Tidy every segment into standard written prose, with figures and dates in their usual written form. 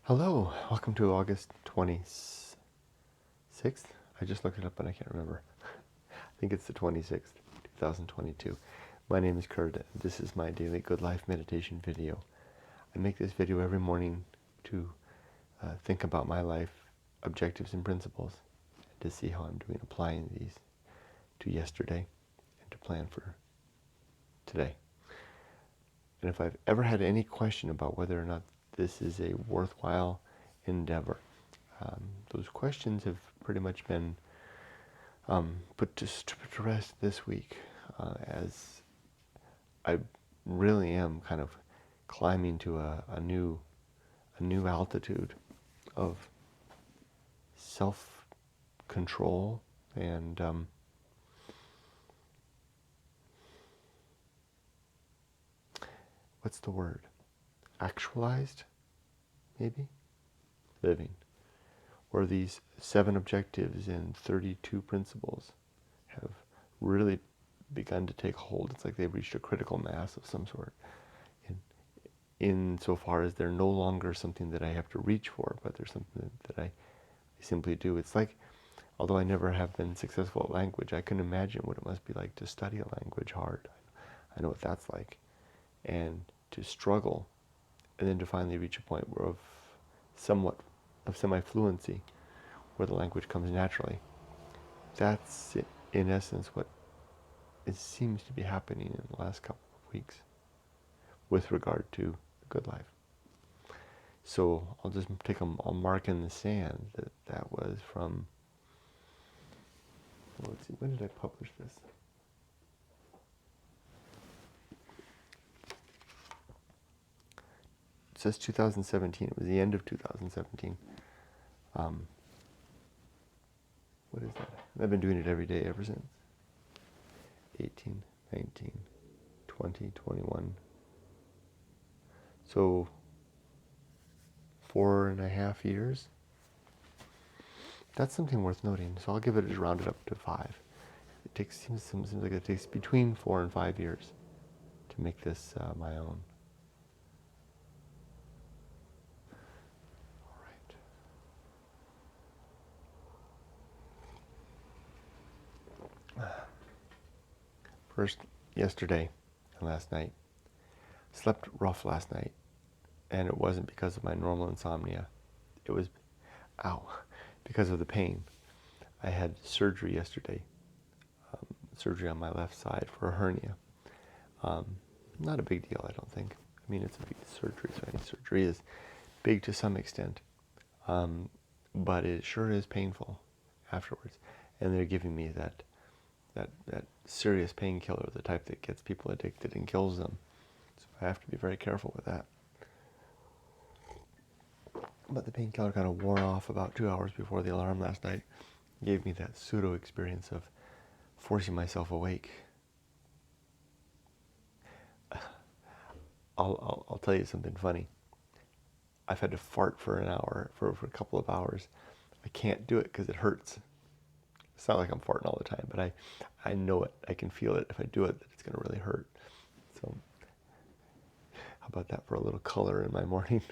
Hello, welcome to August 26th. I just looked it up and I can't remember. I think it's the 26th, 2022. My name is Kurt. This is my daily good life meditation video. I make this video every morning to think about my life objectives and principles, to see how I'm doing applying these to yesterday and to plan for today. And if I've ever had any question about whether or not this is a worthwhile endeavor, those questions have pretty much been put to rest this week, as I really am kind of climbing to a new altitude of self-control and what's the word? Actualized, maybe? Living. Where these 7 objectives and 32 principles have really begun to take hold. It's like they've reached a critical mass of some sort. Insofar as they're no longer something that I have to reach for, but they're something that I simply do. It's like, although I never have been successful at language, I can imagine what it must be like to study a language hard. I know what that's like. And to struggle, and then to finally reach a point of semi-fluency, where the language comes naturally. That's, in essence, what it seems to be happening in the last couple of weeks with regard to the good life. So I'll just I'll mark in the sand that was from, let's see, when did I publish this? It says 2017. It was the end of 2017. What is that? I've been doing it every day ever since. 18, 19, 20, 21. So 4.5 years. That's something worth noting. So I'll give it rounded up to 5. It seems like it takes between 4 and 5 years to make this my own. First, yesterday and last night. Slept rough last night, and it wasn't because of my normal insomnia. It was, because of the pain. I had surgery yesterday, surgery on my left side for a hernia. Not a big deal, I don't think. I mean, it's a big surgery, so any surgery is big to some extent. But it sure is painful afterwards. And they're giving me that serious painkiller, the type that gets people addicted and kills them. So I have to be very careful with that. But the painkiller kind of wore off about 2 hours before the alarm last night. Gave me that pseudo experience of forcing myself awake. I'll tell you something funny. I've had to fart for an hour, for a couple of hours. I can't do it because it hurts. It's not like I'm farting all the time, but I know it. I can feel it if I do it, that it's going to really hurt. So how about that for a little color in my morning?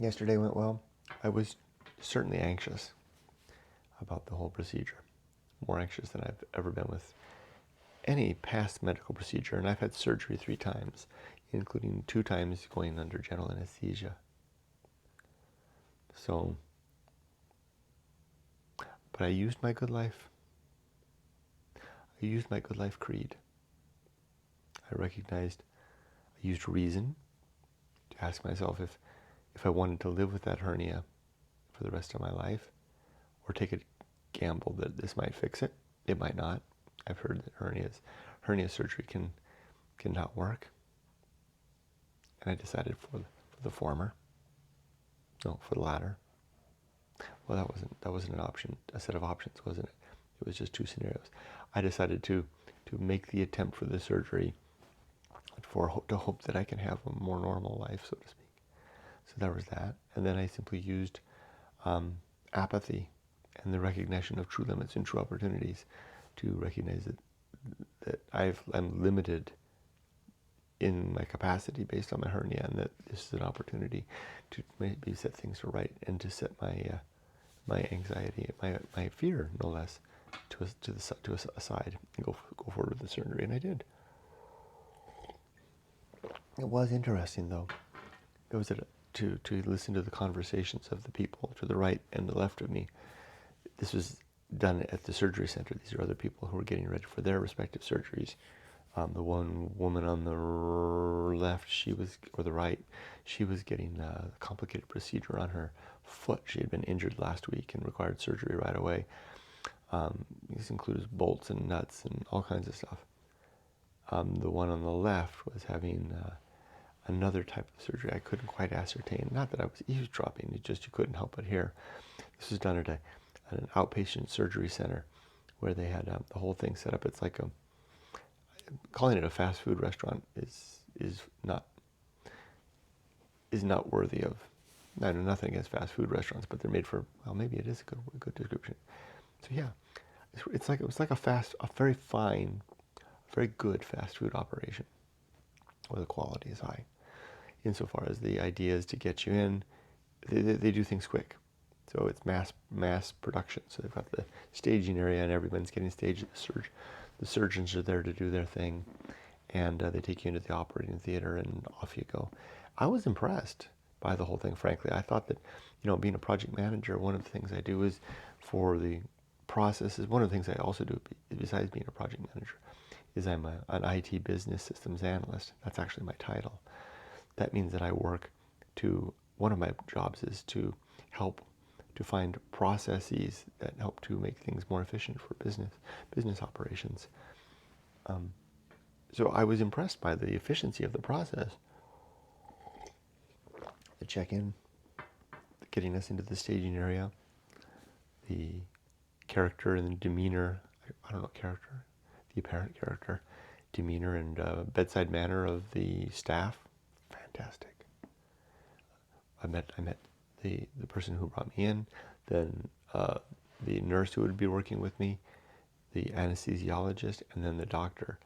Yesterday went well. I was certainly anxious about the whole procedure. More anxious than I've ever been with any past medical procedure. And I've had surgery 3 times, including 2 times going under general anesthesia. So, but I used my good life. I used my good life creed. I used reason to ask myself if I wanted to live with that hernia for the rest of my life, or take a gamble that this might fix it. It might not. I've heard that hernia surgery cannot work. And I decided for the former. No, for the latter. Well, that wasn't an option, a set of options, wasn't it? It was just 2 scenarios. I decided to make the attempt for the surgery to hope that I can have a more normal life, so to speak. So there was that. And then I simply used apathy and the recognition of true limits and true opportunities to recognize that I'm limited in my capacity based on my hernia, and that this is an opportunity to maybe set things to right and to set my anxiety, my fear, no less, to a side and go forward with the surgery. And I did. It was interesting, though. It was to listen to the conversations of the people to the right and the left of me. This was done at the surgery center. These are other people who were getting ready for their respective surgeries. The one woman on the left, or the right, she was getting a complicated procedure on her foot. She had been injured last week and required surgery right away. This includes bolts and nuts and all kinds of stuff. The one on the left was having another type of surgery I couldn't quite ascertain. Not that I was eavesdropping, it just you couldn't help but hear. This was done at an outpatient surgery center where they had the whole thing set up. It's like calling it a fast food restaurant is not worthy of. I know nothing against fast food restaurants, but they're made for, well, maybe it is a good description. So yeah, it was like a very fine, very good fast food operation where the quality is high. Insofar as the idea is to get you in, they do things quick. So it's mass production. So they've got the staging area and everyone's getting staged. The surgeons are there to do their thing, and they take you into the operating theater and off you go. I was impressed by the whole thing, frankly. I thought that, being a project manager, one of the things I do is for the processes. One of the things I also do, besides being a project manager, is I'm an IT business systems analyst. That's actually my title. That means that I work one of my jobs is to help to find processes that help to make things more efficient for business operations. So I was impressed by the efficiency of the process. The check-in, getting us into the staging area, the character and the demeanor, the apparent character, demeanor and bedside manner of the staff, fantastic. I met the person who brought me in, then the nurse who would be working with me, the anesthesiologist, and then the doctor,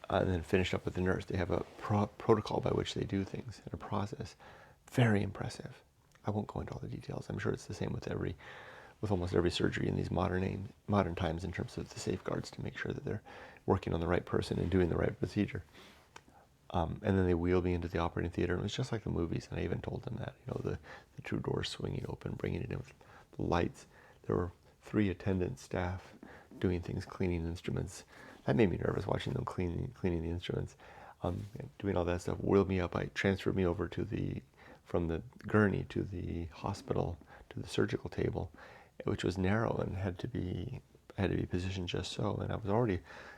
and then finished up with the nurse. They have a protocol by which they do things and a process. Very impressive. I won't go into all the details. I'm sure it's the same with almost every surgery in these modern times in terms of the safeguards to make sure that they're working on the right person and doing the right procedure. And then they wheeled me into the operating theater, and it was just like the movies. And I even told them that, the two doors swinging open, bringing it in with the lights. There were 3 attendant staff doing things, cleaning instruments. That made me nervous, watching them cleaning the instruments, doing all that stuff. Wheeled me up. I transferred me over from the gurney to the hospital, to the surgical table, which was narrow and had to be positioned just so. And I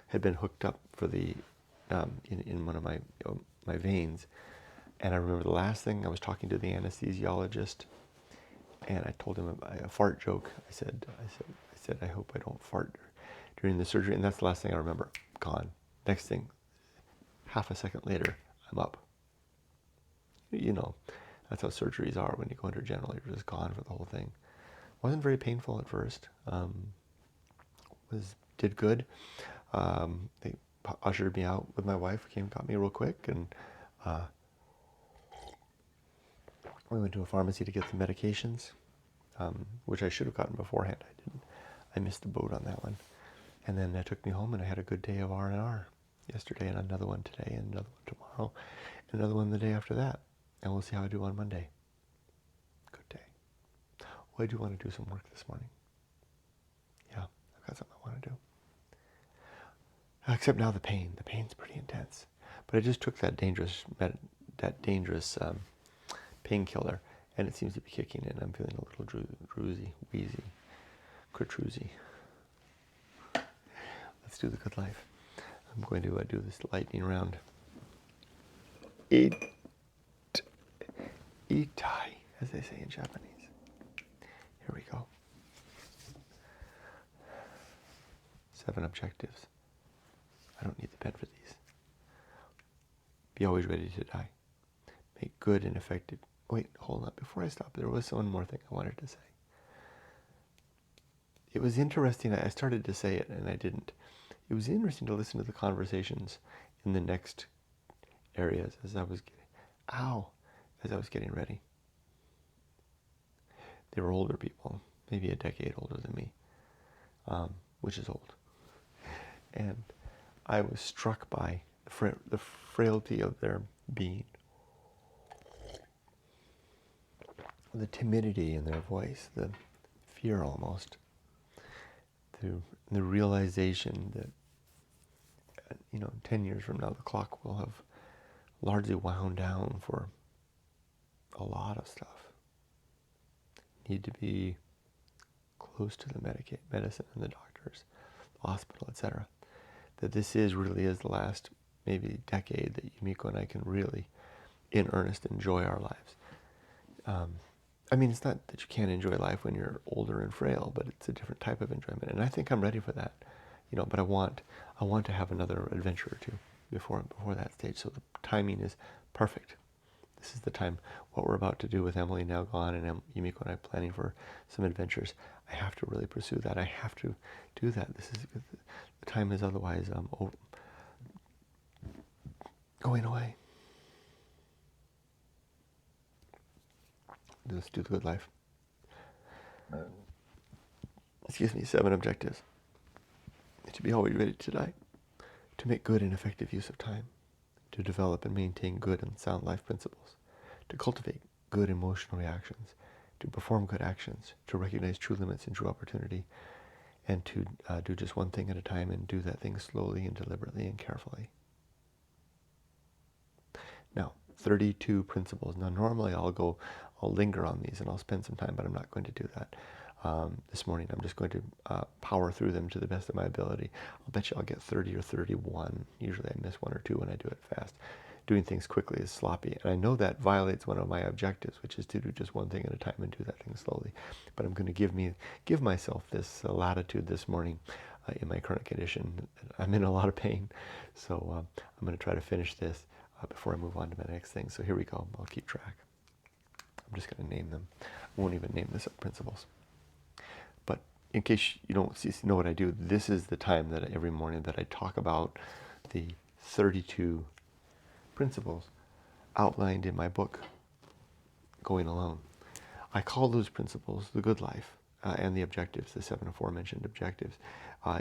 had been hooked up for the in one of my veins. And I remember the last thing, I was talking to the anesthesiologist, and I told him a fart joke. I said, I hope I don't fart during the surgery. And that's the last thing I remember. Gone. Next thing, half a second later, I'm up. That's how surgeries are. When you go under general, you're just gone for the whole thing. Wasn't very painful at first. Did good. They ushered me out with my wife, got me real quick, and we went to a pharmacy to get the medications, which I should have gotten beforehand. I didn't. I missed the boat on that one. And then that took me home, and I had a good day of R&R yesterday, and another one today, and another one tomorrow, and another one the day after that. And we'll see how I do on Monday. Good day. Well, I do want to do some work this morning. Yeah, I've got something I want to do. Except now the pain. The pain's pretty intense. But I just took that dangerous painkiller, and it seems to be kicking in. I'm feeling a little droozy, wheezy, cartroozy. Let's do the good life. I'm going to do this lightning round. Itai, as they say in Japanese. Here we go. 7 objectives. I don't need the pen for these. Be always ready to die. Make good and effective. Wait, hold on. Before I stop, there was one more thing I wanted to say. It was interesting. I started to say it and I didn't. It was interesting to listen to the conversations in the next areas as I was getting ready. They were older people, maybe a decade older than me, which is old. And I was struck by the frailty of their being, the timidity in their voice, the fear almost, the realization that 10 years from now the clock will have largely wound down for a lot of stuff. Need to be close to the medicine and the doctors, the hospital, etc. That this really is the last maybe decade that Yumiko and I can really, in earnest, enjoy our lives. It's not that you can't enjoy life when you're older and frail, but it's a different type of enjoyment, and I think I'm ready for that. But I want to have another adventure or two before that stage. So the timing is perfect. This is the time. What we're about to do with Emily now gone, and Yumiko and I planning for some adventures. I have to really pursue that. I have to do that. The time is otherwise going away. Let's do the good life. 7 objectives. To be always ready to die. To make good and effective use of time. To develop and maintain good and sound life principles. To cultivate good emotional reactions. To perform good actions. To recognize true limits and true opportunity. And to do just one thing at a time and do that thing slowly and deliberately and carefully. Now, 32 principles. Now, normally I'll linger on these and I'll spend some time, but I'm not going to do that. This morning I'm just going to power through them to the best of my ability. I'll bet you I'll get 30 or 31. Usually I miss 1 or 2 when I do it fast. Doing things quickly is sloppy, and I know that violates one of my objectives, which is to do just one thing at a time and do that thing slowly. But I'm going to give myself this latitude this morning in my current condition. I'm in a lot of pain, so I'm going to try to finish this before I move on to my next thing. So here we go. I'll keep track. I'm just going to name them. I won't even name the principles. But in case you don't know what I do, this is the time that every morning that I talk about the 32 principles outlined in my book, Going Alone. I call those principles the good life and the objectives, the 7 aforementioned objectives,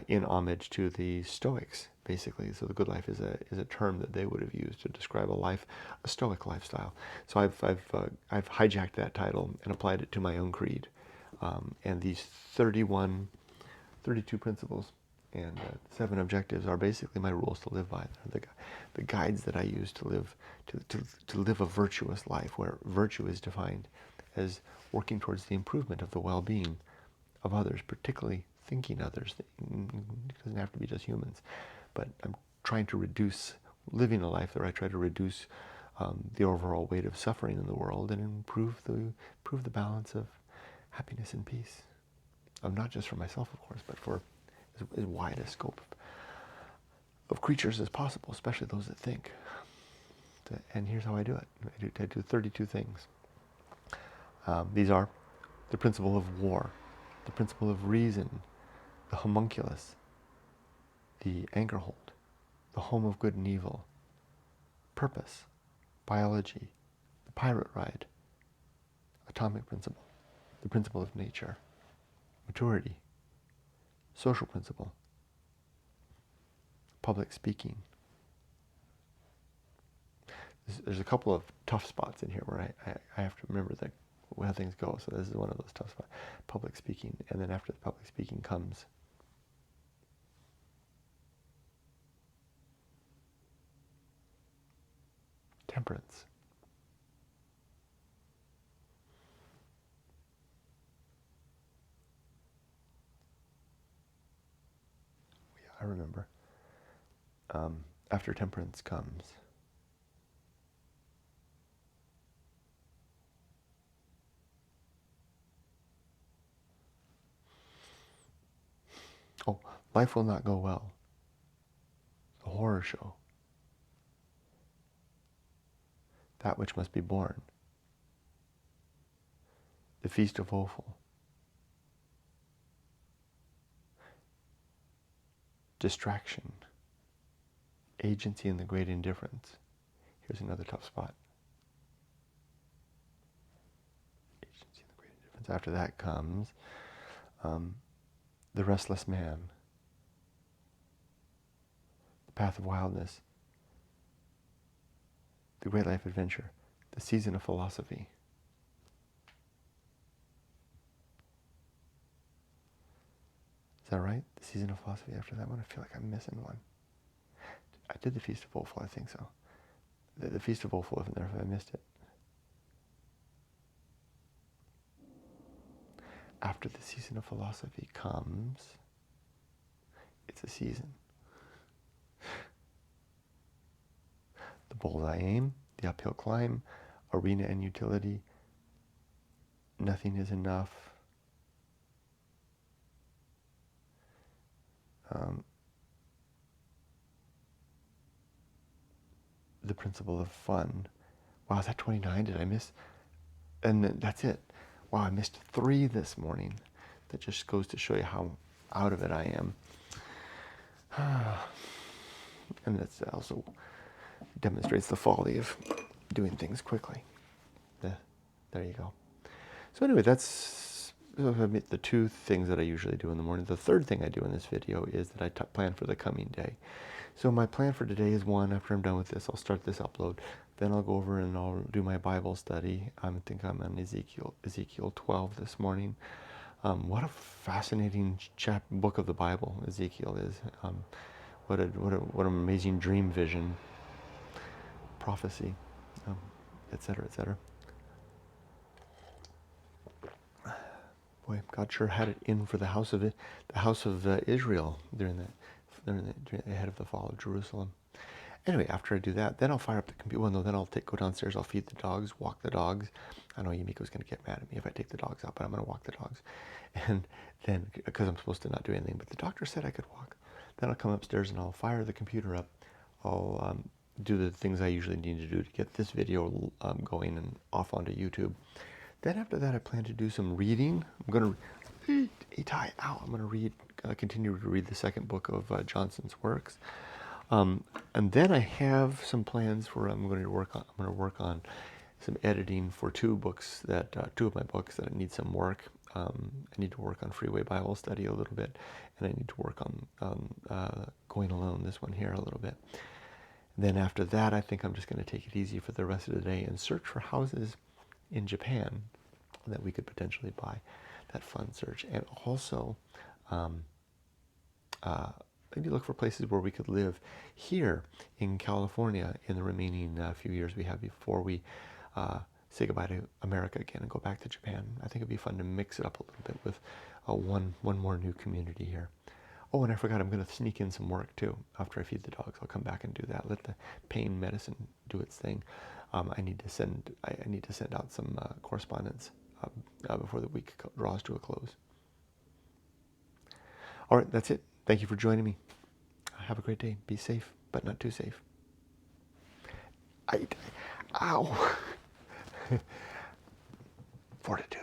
in homage to the Stoics, basically. So the good life is a term that they would have used to describe a Stoic lifestyle. So I've hijacked that title and applied it to my own creed. And these 32 principles and 7 objectives are basically my rules to live by. They're the guides that I use to live a virtuous life, where virtue is defined as working towards the improvement of the well-being of others, particularly thinking others. It doesn't have to be just humans, but I'm trying to living a life where I try to reduce the overall weight of suffering in the world and improve the balance of happiness and peace. Not just for myself, of course, but for as wide a scope of creatures as possible, especially those that think. And here's how I do it. I do 32 things. These are the principle of war, the principle of reason, the homunculus, the anchor hold, the home of good and evil, purpose, biology, the pirate ride, atomic principle, the principle of nature, maturity, social principle, public speaking. There's a couple of tough spots in here where I have to remember how things go. So this is one of those tough spots. Public speaking. And then after the public speaking comes temperance. Yeah, I remember. After temperance comes life will not go well. The horror show. That which must be borne. The feast of woeful. Distraction. Agency in the great indifference. Here's another tough spot. Agency and the great indifference. After that comes the restless man, the path of wildness, the great life adventure, the season of philosophy. Is that right? The season of philosophy after that one? I feel like I'm missing one. I did the Feast of Woeful, I think so. The Feast of Woeful isn't there if I missed it. After the season of philosophy comes, it's a season. The bullseye aim, the uphill climb, arena and utility, nothing is enough. The principle of fun. Wow, is that 29? Did I miss? And that's it. Wow, I missed 3 this morning. That just goes to show you how out of it I am. And that also demonstrates the folly of doing things quickly. There you go. So anyway, that's the 2 things that I usually do in the morning. The third thing I do in this video is that I plan for the coming day. So my plan for today is, 1, after I'm done with this, I'll start this upload. Then I'll go over and I'll do my Bible study. I think I'm on Ezekiel 12 this morning. What a fascinating book of the Bible Ezekiel is. What an amazing dream vision, prophecy, etc., etc. Boy, God sure had it in for the house of Israel during the head of the fall of Jerusalem. Anyway, after I do that, then I'll fire up the computer. Well, no, then I'll go downstairs. I'll feed the dogs, walk the dogs. I know Yumiko's going to get mad at me if I take the dogs out, but I'm going to walk the dogs. And then, because I'm supposed to not do anything, but the doctor said I could walk. Then I'll come upstairs and I'll fire the computer up. I'll do the things I usually need to do to get this video going and off onto YouTube. Then after that, I plan to do some reading. I'm going to continue to read the second book of Johnson's works. And then I have some plans where I'm going to work on some editing for 2 books that 2 of my books that need some work. I need to work on Freeway Bible Study a little bit, and I need to work on Going Alone, this one here, a little bit. Then after that, I think I'm just going to take it easy for the rest of the day and search for houses in Japan that we could potentially buy. That fun search. And also maybe look for places where we could live here in California in the remaining few years we have before we say goodbye to America again and go back to Japan. I think it'd be fun to mix it up a little bit with one more new community here. Oh, and I forgot, I'm going to sneak in some work too. After I feed the dogs, I'll come back and do that. Let the pain medicine do its thing. I need to send out some correspondence before the week draws to a close. All right, that's it. Thank you for joining me. Have a great day. Be safe, but not too safe. Ow. Fortitude.